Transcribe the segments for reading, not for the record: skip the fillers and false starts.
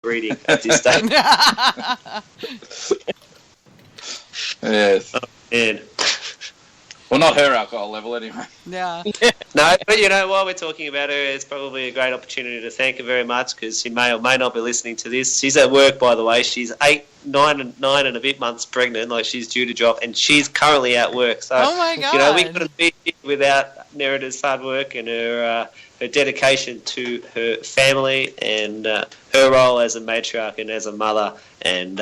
reading at this stage. Yes. Oh, man. Well, not her alcohol level, anyway. Yeah. No, but while we're talking about her, it's probably a great opportunity to thank her very much because she may or may not be listening to this. She's at work, by the way. She's 9 and a bit months pregnant, like she's due to drop, and she's currently at work. So, oh my God. We couldn't be here without Nerida's hard work and her dedication to her family and her role as a matriarch and as a mother, and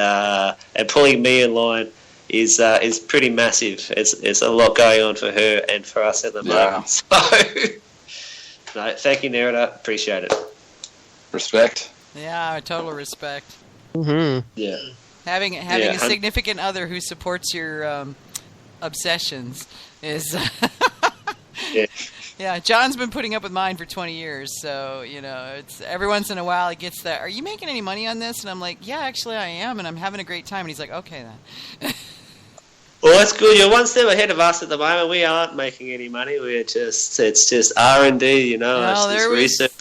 pulling me in line is pretty massive. It's a lot going on for her and for us at the moment. So, no, thank you, Nerida. Appreciate it. Respect. Yeah, total respect. Mm-hmm. Yeah. Having a significant other who supports your obsessions is... Yeah. Yeah, John's been putting up with mine for 20 years, so, it's every once in a while he gets that, are you making any money on this? And I'm like, yeah, actually I am, and I'm having a great time. And he's like, okay then. Well, that's good. You're one step ahead of us at the moment. We aren't making any money. It's just R&D, No, it's just research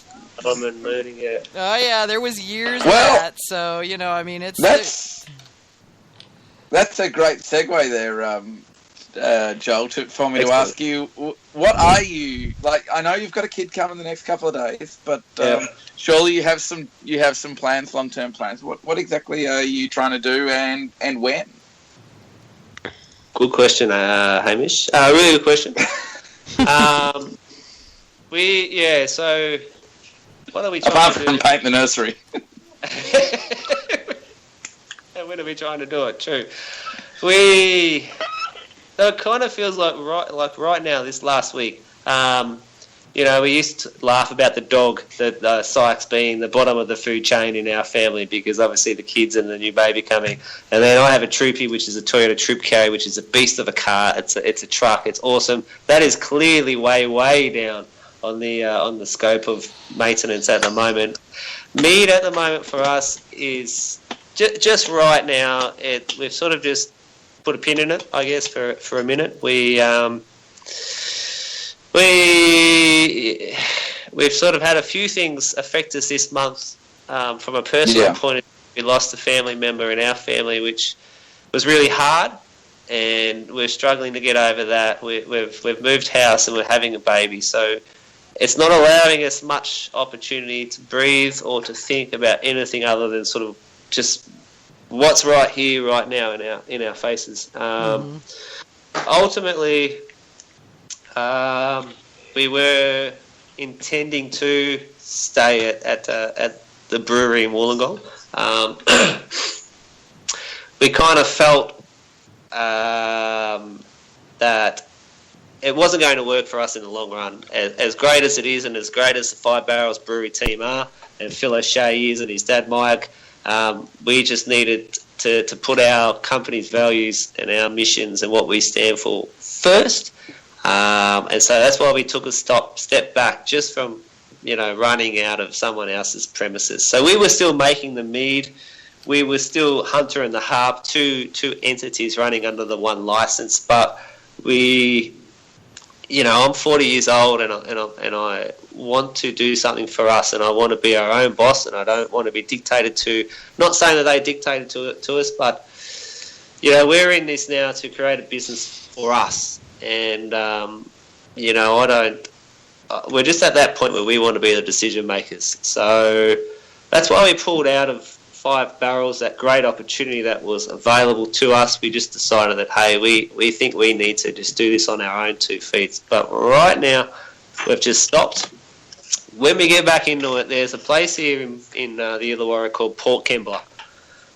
and learning it. Oh, yeah, there was years of that, so, it's... That's a great segue there, Joel, for me to ask you, what are you like? I know you've got a kid coming the next couple of days, but surely you have some plans, long-term plans. What exactly are you trying to do, and when? Good question, Hamish. Really good question. So what are we trying apart to do? from paint the nursery? And when are we trying to do it? True. So it kind of feels like right now, this last week, we used to laugh about the dog, that Sykes being the bottom of the food chain in our family because obviously the kids and the new baby coming. And then I have a Troopy, which is a Toyota Troop Carry, which is a beast of a car. It's a truck. It's awesome. That is clearly way down on the scope of maintenance at the moment. Mead at the moment for us is just right now. We've sort of just put a pin in it, I guess, for a minute. We've sort of had a few things affect us this month from a personal point of view. We lost a family member in our family, which was really hard, and we're struggling to get over that. We've moved house and we're having a baby, so it's not allowing us much opportunity to breathe or to think about anything other than sort of just what's right here, right now in our faces. Ultimately, we were intending to stay at the brewery in Wollongong. We kind of felt that it wasn't going to work for us in the long run. As great as it is, and as great as the Five Barrels Brewery team are, and Phil O'Shea is, and his dad Mike, we just needed to put our company's values and our missions and what we stand for first. And so that's why we took a step back just from, running out of someone else's premises. So we were still making the mead. We were still Hunter and the Harp, two entities running under the one license. But I'm 40 years old and I want to do something for us, and I want to be our own boss, and I don't want to be dictated to. Not saying that they dictated to us, but we're in this now to create a business for us, and we're just at that point where we want to be the decision makers. So that's why we pulled out of Five Barrels, that great opportunity that was available to us. We just decided that, hey, we think we need to just do this on our own 2 feet. But right now, we've just stopped. When we get back into it, there's a place here in the Illawarra called Port Kembla.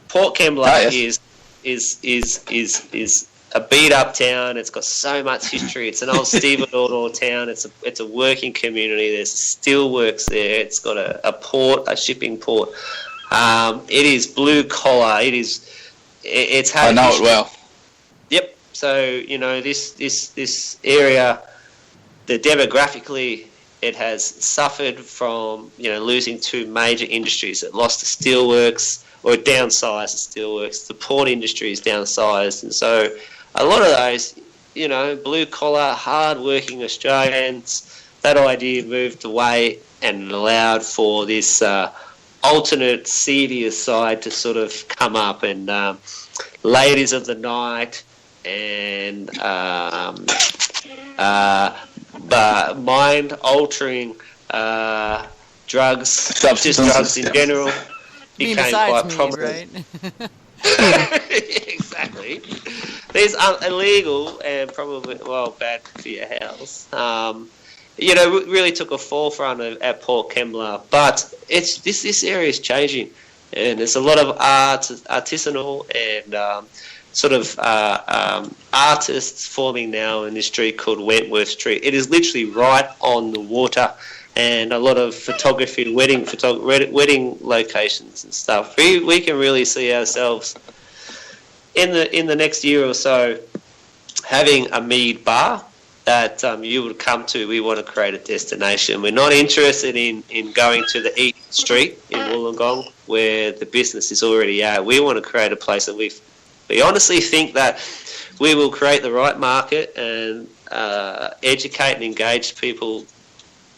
Port Kembla is a beat up town. It's got so much history. It's an old stevedore town. It's a working community. There's steelworks there. It's got a port, a shipping port. It is blue collar. It's had. I know history. It well. Yep. So this area, demographically, it has suffered from losing 2 major industries. It lost the steelworks, or it downsized the steelworks. The port industry is downsized, and so a lot of those, blue collar, hard working Australians, that idea moved away and allowed for this alternate, seedier side to sort of come up, and ladies of the night and mind-altering drugs, just drugs in general, became quite prominent. Right? Exactly. These are illegal and probably, bad for your health. Really took a forefront at Port Kembla, but this area is changing, and there's a lot of artisanal and artists forming now in this street called Wentworth Street. It is literally right on the water, and a lot of photography, wedding locations and stuff. We can really see ourselves in the next year or so having a mead bar that you would come to. We want to create a destination. We're not interested in going to the Eat Street in Wollongong where the business is already at. We want to create a place that we honestly think that we will create the right market and educate and engage people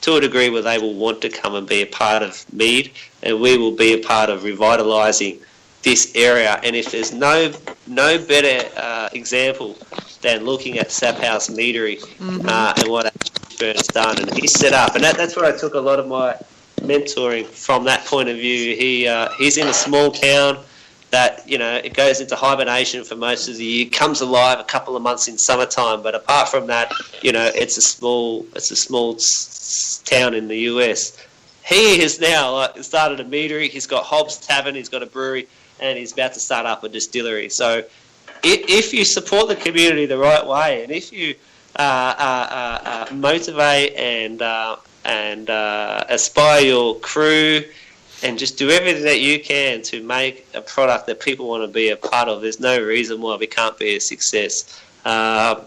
to a degree where they will want to come and be a part of mead, and we will be a part of revitalising this area. And if there's no better example than looking at Sap House Meadery and what Fern's done, and he's set up, and that's where I took a lot of my mentoring from that point of view. He's in a small town that, it goes into hibernation for most of the year, comes alive a couple of months in summertime, but apart from that, it's a small town in the US. He has now started a meadery. He's got Hobbs Tavern, he's got a brewery, and he's about to start up a distillery. So if you support the community the right way, and if you motivate and aspire your crew and just do everything that you can to make a product that people want to be a part of, there's no reason why we can't be a success. So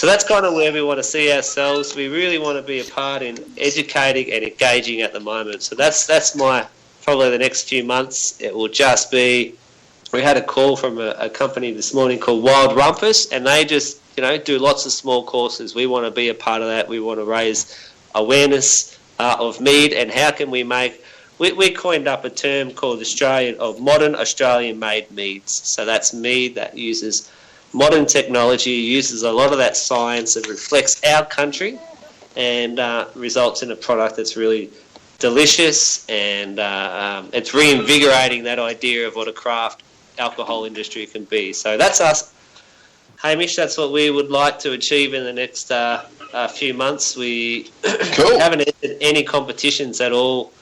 that's kind of where we want to see ourselves. We really want to be a part in educating and engaging at the moment. So that's my probably the next few months. It will just be. We had a call from a company this morning called Wild Rumpus, and they just do lots of small courses. We want to be a part of that. We want to raise awareness of mead, and how can we make. We coined up a term called modern Australian made meads. So that's mead that uses modern technology, uses a lot of that science, and reflects our country, and results in a product that's really delicious, and it's reinvigorating that idea of what a craft alcohol industry can be. So that's us, Hamish. That's what we would like to achieve in the next few months. We haven't entered any competitions at all,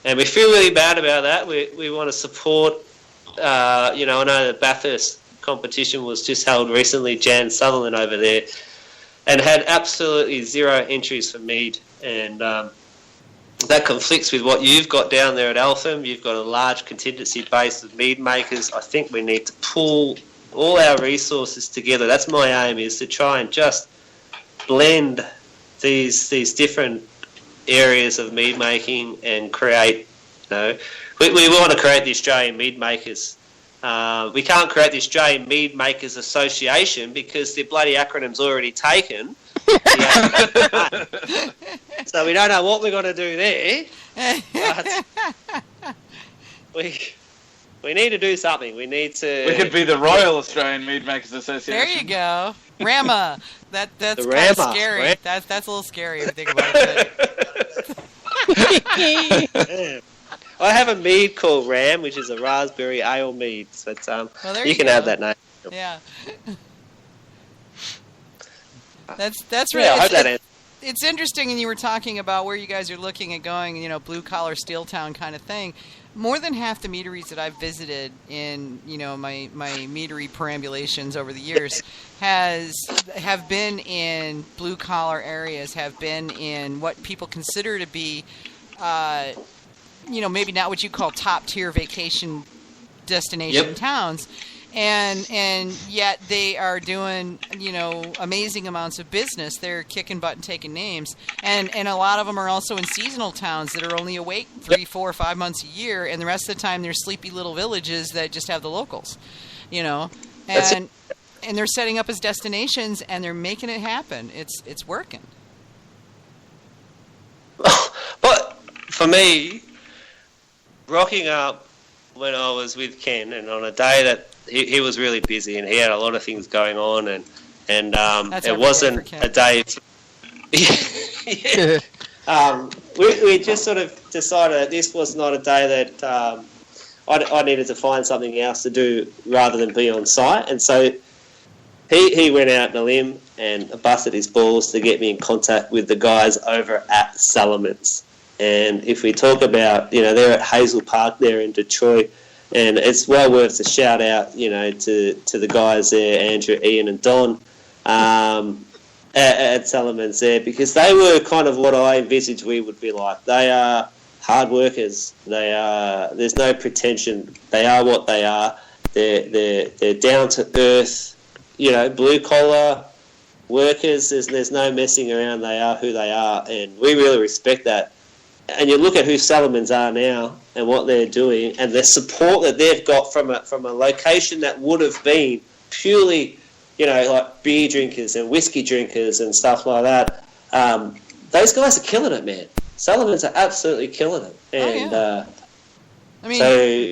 and we feel really bad about that. We want to support. I know the Bathurst competition was just held recently. Jan Sutherland over there, and had absolutely zero entries for mead, and that conflicts with what you've got down there at Eltham. You've got a large contingency base of mead makers. I think we need to pull all our resources together. That's my aim, is to try and just blend these different areas of mead making and create, we want to create the Australian Mead Makers. We can't create the Australian Mead Makers Association because the bloody acronym's already taken. So we don't know what we're going to do there. But we need to do something. We need to. We could be the Royal Australian Mead Makers Association. There you go, Rama. That's kind of scary. That's a little scary if you think about it. I have a mead called Ram, which is a raspberry ale mead. So it's, you can have that name. Yeah. That's really. I hope that ends. It's interesting, and you were talking about where you guys are looking at going, blue collar steel town kind of thing. More than half the meaderies that I've visited in, my meadery perambulations over the years have been in blue collar areas, have been in what people consider to be, maybe not what you call top tier vacation destination towns. And yet they are doing, amazing amounts of business. They're kicking butt and taking names. And a lot of them are also in seasonal towns that are only awake 3, 4, 5 months a year. And the rest of the time they're sleepy little villages that just have the locals, And they're setting up as destinations, and they're making it happen. It's working. But for me, rocking up when I was with Ken, and on a day that he was really busy and he had a lot of things going on, and it wasn't a day. We just sort of decided that this was not a day that I needed to find something else to do rather than be on site, and so he went out on a limb and busted his balls to get me in contact with the guys over at Salaman's. And if we talk about, they're at Hazel Park there in Detroit, and it's well worth a shout out, to the guys there, Andrew, Ian and Don, at Salaman's there, because they were kind of what I envisaged we would be like. They are hard workers. There's no pretension. They are what they are. They're down to earth, blue collar workers. There's no messing around. They are who they are, and we really respect that. And you look at who Salaman's are now and what they're doing, and the support that they've got from a location that would have been purely, like beer drinkers and whiskey drinkers and stuff like that. Those guys are killing it, man. Salaman's are absolutely killing it. And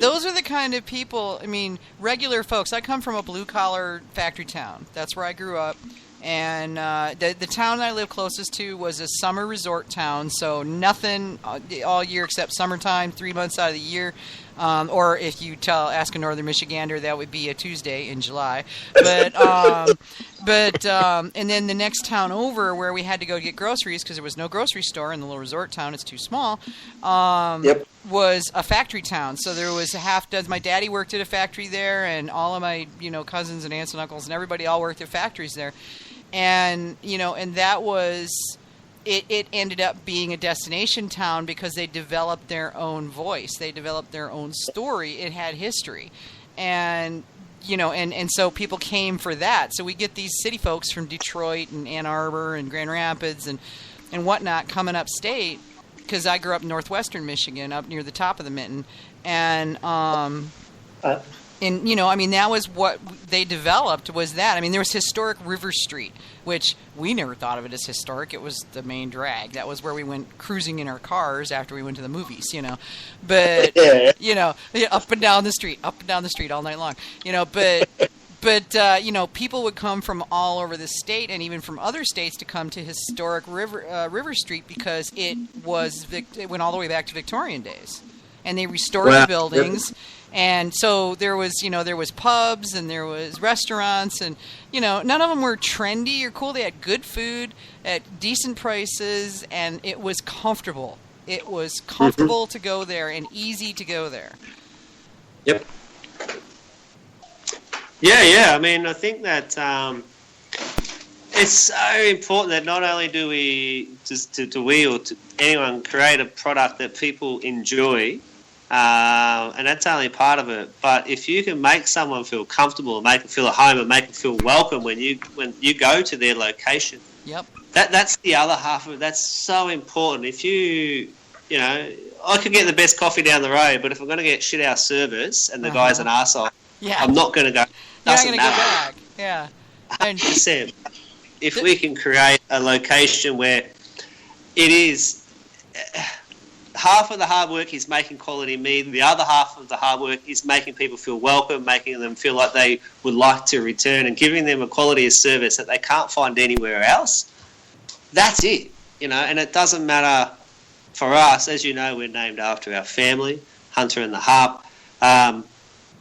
those are the kind of people, regular folks. I come from a blue-collar factory town. That's where I grew up. And the town I live closest to was a summer resort town, so nothing all year except summertime, 3 months out of the year. Or if you ask a Northern Michigander, that would be a Tuesday in July. But and then the next town over where we had to go get groceries because there was no grocery store in the little resort town, it's too small, was a factory town. So there was a half dozen. My daddy worked at a factory there, and all of my cousins and aunts and uncles and everybody all worked at factories there. And and that was it ended up being a destination town because they developed their own voice. They developed their own story. It had history. And and so people came for that. So we get these city folks from Detroit and Ann Arbor and Grand Rapids and whatnot coming upstate, because I grew up in northwestern Michigan, up near the top of the Mitten. And that was what they developed, was that. There was historic River Street, which we never thought of it as historic. It was the main drag. That was where we went cruising in our cars after we went to the movies, But, up and down the street all night long, But people would come from all over the state and even from other states to come to historic River Street because it went all the way back to Victorian days. And they restored the buildings. And so there was pubs and there was restaurants, and none of them were trendy or cool. They had good food at decent prices, and it was comfortable. It was comfortable to go there and easy to go there. Yep. Yeah. I think that it's so important that not only do we or anyone create a product that people enjoy. And that's only part of it. But if you can make someone feel comfortable, make them feel at home, and make them feel welcome when you go to their location, that's the other half of it. That's so important. If I could get the best coffee down the road, but if I'm going to get shit out service and the guy's an arsehole, I'm not going to go. Doesn't matter. Go back. Yeah. 100%. If we can create a location where it is. Half of the hard work is making quality mead. The other half of the hard work is making people feel welcome, making them feel like they would like to return, and giving them a quality of service that they can't find anywhere else. That's it, and it doesn't matter for us. As you know, we're named after our family, Hunter and the Harp.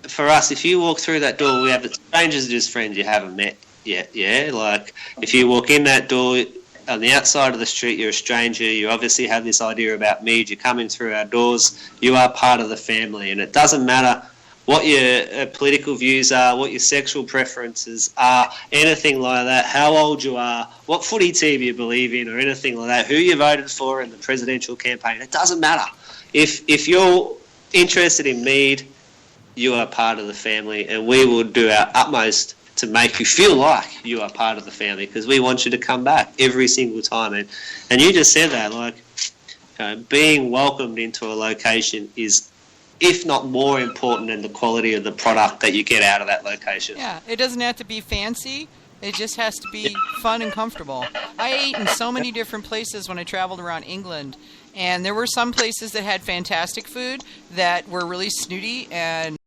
For us, if you walk through that door, we have the strangers are just friends you haven't met yet, Like, if you walk in that door, on the outside of the street, you're a stranger. You obviously have this idea about mead. You're coming through our doors. You are part of the family. And it doesn't matter what your political views are, what your sexual preferences are, anything like that, how old you are, what footy team you believe in, or anything like that, who you voted for in the presidential campaign. It doesn't matter. If you're interested in mead, you are part of the family, and we will do our utmost to make you feel like you are part of the family, because we want you to come back every single time. And you just said that, being welcomed into a location is, if not more important than the quality of the product that you get out of that location. Yeah, it doesn't have to be fancy. It just has to be fun and comfortable. I ate in so many different places when I traveled around England, And there were some places that had fantastic food that were really snooty and